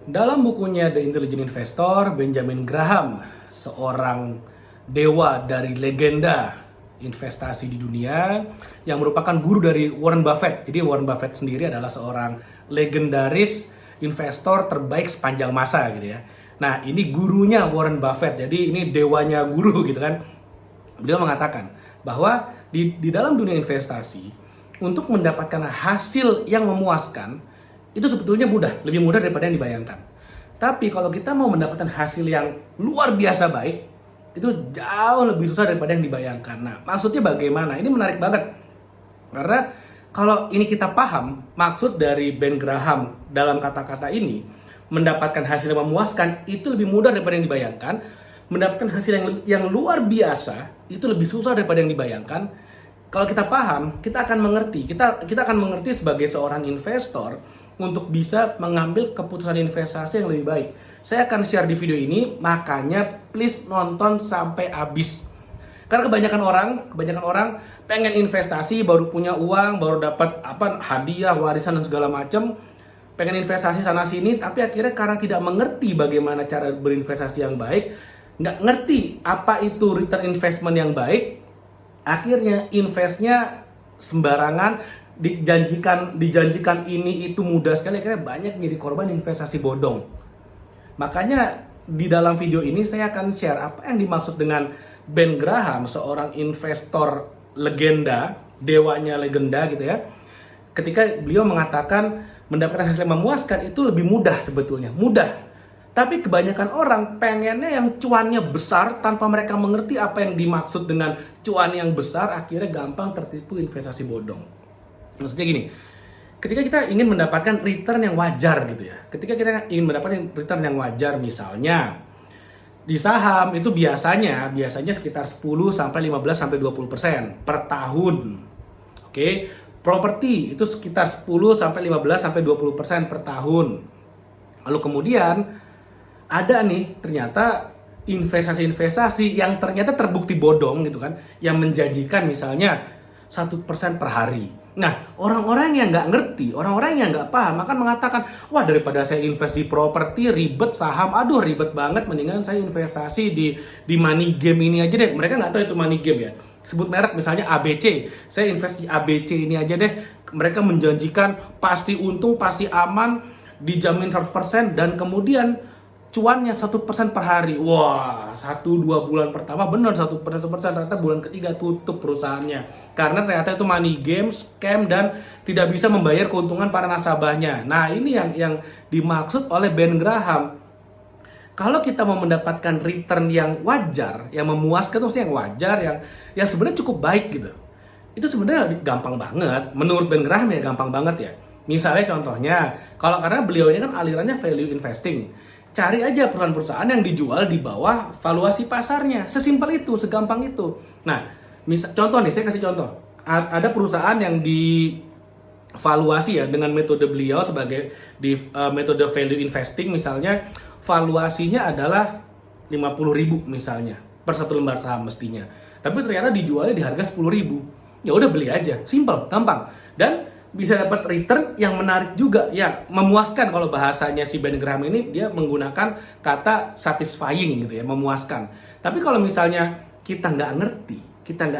Dalam bukunya The Intelligent Investor, Benjamin Graham, seorang dewa dari legenda investasi di dunia yang merupakan guru dari Warren Buffett. Jadi Warren Buffett sendiri adalah seorang legendaris investor terbaik sepanjang masa gitu ya. Nah, ini gurunya Warren Buffett. Jadi ini dewanya guru gitu kan. Beliau mengatakan bahwa di dalam dunia investasi untuk mendapatkan hasil yang memuaskan itu sebetulnya mudah, lebih mudah daripada yang dibayangkan. Tapi kalau kita mau mendapatkan hasil yang luar biasa baik, itu jauh lebih susah daripada yang dibayangkan. Nah, maksudnya bagaimana? Ini menarik banget. Karena kalau ini kita paham, maksud dari Ben Graham dalam kata-kata ini, mendapatkan hasil yang memuaskan itu lebih mudah daripada yang dibayangkan. Mendapatkan hasil yang luar biasa itu lebih susah daripada yang dibayangkan. Kalau kita paham, kita akan mengerti. Kita akan mengerti sebagai seorang investor untuk bisa mengambil keputusan investasi yang lebih baik. Saya akan share di video ini, makanya please nonton sampai habis. Karena kebanyakan orang pengen investasi, baru punya uang, baru dapat hadiah, warisan dan segala macam, pengen investasi sana sini, tapi akhirnya karena tidak mengerti bagaimana cara berinvestasi yang baik, nggak ngerti apa itu return investment yang baik, akhirnya investnya sembarangan, dijanjikan ini itu mudah sekali, akhirnya banyak jadi korban investasi bodong. Makanya di dalam video ini saya akan share apa yang dimaksud dengan Ben Graham, seorang investor legenda, dewanya legenda gitu ya. Ketika beliau mengatakan mendapatkan hasil yang memuaskan itu lebih mudah sebetulnya, mudah. Tapi kebanyakan orang pengennya yang cuannya besar tanpa mereka mengerti apa yang dimaksud dengan cuan yang besar, akhirnya gampang tertipu investasi bodong. Maksudnya gini, ketika kita ingin mendapatkan return yang wajar gitu ya. Ketika kita ingin mendapatkan return yang wajar, misalnya di saham itu biasanya sekitar 10 sampai 15 sampai 20% per tahun. Oke. Properti itu sekitar 10 sampai 15 sampai 20% per tahun. Lalu kemudian ada nih ternyata investasi-investasi yang ternyata terbukti bodong gitu kan, yang menjanjikan misalnya 1% per hari. Nah, orang-orang yang nggak ngerti, orang-orang yang nggak paham akan mengatakan, wah daripada saya invest di properti, ribet saham, aduh ribet banget, mendingan saya investasi di money game ini aja deh. Mereka nggak tahu itu money game ya. Sebut merek misalnya ABC, saya invest di ABC ini aja deh. Mereka menjanjikan pasti untung, pasti aman, dijamin 100%, dan kemudian cuannya 1% per hari. Wah, 1-2 bulan pertama benar 1%, ternyata bulan ketiga tutup perusahaannya. Karena ternyata itu money game, scam, dan tidak bisa membayar keuntungan para nasabahnya. Nah, ini yang dimaksud oleh Ben Graham. Kalau kita mau mendapatkan return yang wajar, yang memuaskan, maksudnya yang wajar, yang sebenarnya cukup baik gitu. Itu sebenarnya gampang banget. Menurut Ben Graham ya gampang banget ya. Misalnya contohnya, karena beliau ini kan alirannya value investing. Cari aja perusahaan-perusahaan yang dijual di bawah valuasi pasarnya. Sesimpel itu, segampang itu. Nah, contoh nih, saya kasih contoh. Ada perusahaan yang divaluasi ya dengan metode beliau sebagai metode value investing, misalnya valuasinya adalah 50.000 misalnya per satu lembar saham mestinya. Tapi ternyata dijualnya di harga 10.000. Ya udah beli aja, simple, gampang. Dan bisa dapat return yang menarik juga, ya memuaskan. Kalau bahasanya si Ben Graham ini dia menggunakan kata satisfying gitu ya, memuaskan. Tapi kalau misalnya kita nggak ngerti, kita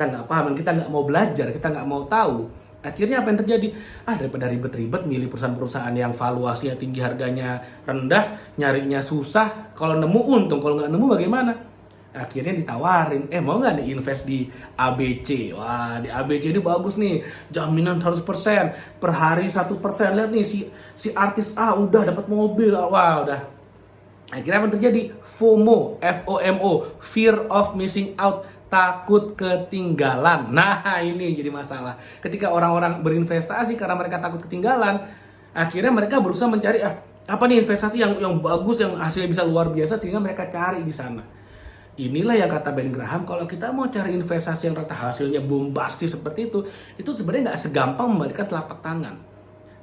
nggak paham, kita nggak mau belajar, kita nggak mau tahu, akhirnya apa yang terjadi? Daripada ribet-ribet milih perusahaan-perusahaan yang valuasinya tinggi, harganya rendah, nyarinya susah, kalau nemu untung, kalau nggak nemu bagaimana? Akhirnya ditawarin, mau nggak nih invest di ABC? Wah, di ABC ini bagus nih, jaminan 100%, per hari 1%. Lihat nih si artis A udah dapat mobil, wah udah. Akhirnya apa yang terjadi? FOMO, FOMO, fear of missing out, takut ketinggalan. Nah, ini jadi masalah. Ketika orang-orang berinvestasi karena mereka takut ketinggalan, akhirnya mereka berusaha mencari apa nih investasi yang bagus, yang hasilnya bisa luar biasa, sehingga mereka cari di sana. Inilah yang kata Ben Graham, kalau kita mau cari investasi yang rata hasilnya bombastis seperti itu sebenarnya nggak segampang membalikan telapak tangan.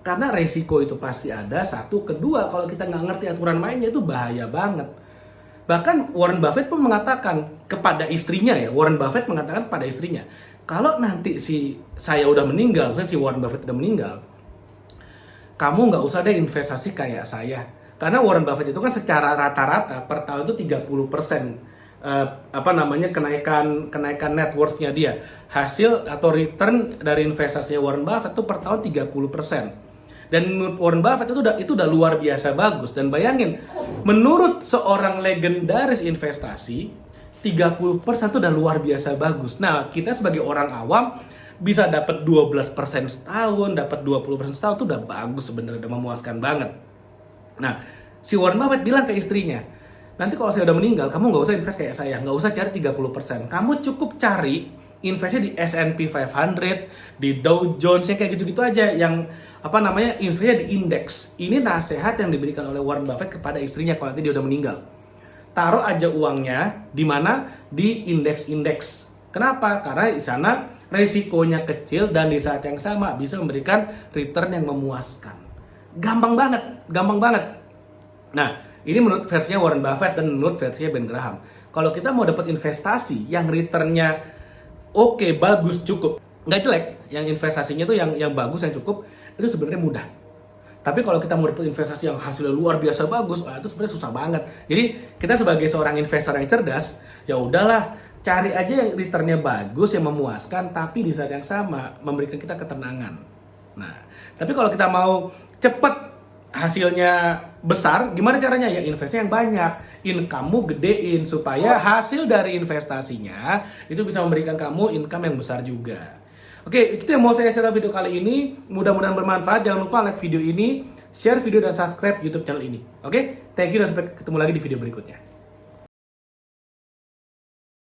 Karena resiko itu pasti ada, satu. Kedua, kalau kita nggak ngerti aturan mainnya itu bahaya banget. Bahkan Warren Buffett pun mengatakan kepada istrinya ya, kalau nanti saya udah meninggal, misalnya si Warren Buffett udah meninggal, kamu nggak usah deh investasi kayak saya. Karena Warren Buffett itu kan secara rata-rata per tahun itu 30% kenaikan net worth-nya dia. Hasil atau return dari investasinya Warren Buffett itu per tahun 30%. Dan menurut Warren Buffett itu udah luar biasa bagus. Dan bayangin, menurut seorang legendaris investasi, 30% itu udah luar biasa bagus. Nah, kita sebagai orang awam bisa dapat 12% setahun, dapat 20% setahun itu udah bagus sebenarnya, udah memuaskan banget. Nah, si Warren Buffett bilang ke istrinya, nanti kalau saya udah meninggal, kamu nggak usah invest kayak saya, nggak usah cari 30%. Kamu cukup cari investnya di S&P 500, di Dow Jones, yang kayak gitu-gitu aja, yang investnya di indeks. Ini nasihat yang diberikan oleh Warren Buffett kepada istrinya kalau nanti dia udah meninggal. Taruh aja uangnya di mana? Di indeks-indeks. Kenapa? Karena di sana resikonya kecil dan di saat yang sama bisa memberikan return yang memuaskan. Gampang banget. Nah, ini menurut versinya Warren Buffett dan menurut versinya Ben Graham. Kalau kita mau dapat investasi yang returnnya oke, bagus, cukup, nggak jelek, yang investasinya itu yang bagus, yang cukup, itu sebenarnya mudah. Tapi kalau kita mau dapat investasi yang hasilnya luar biasa bagus, itu sebenarnya susah banget. Jadi kita sebagai seorang investor yang cerdas, ya udahlah, cari aja yang returnnya bagus, yang memuaskan, tapi di saat yang sama memberikan kita ketenangan. Nah, tapi kalau kita mau cepet hasilnya besar, gimana caranya? Ya investasi yang banyak, income-mu gedein supaya hasil dari investasinya itu bisa memberikan kamu income yang besar juga. Oke, itu yang mau saya share video kali ini. Mudah-mudahan bermanfaat. Jangan lupa like video ini, share video dan subscribe YouTube channel ini. Oke, thank you dan sampai ketemu lagi di video berikutnya.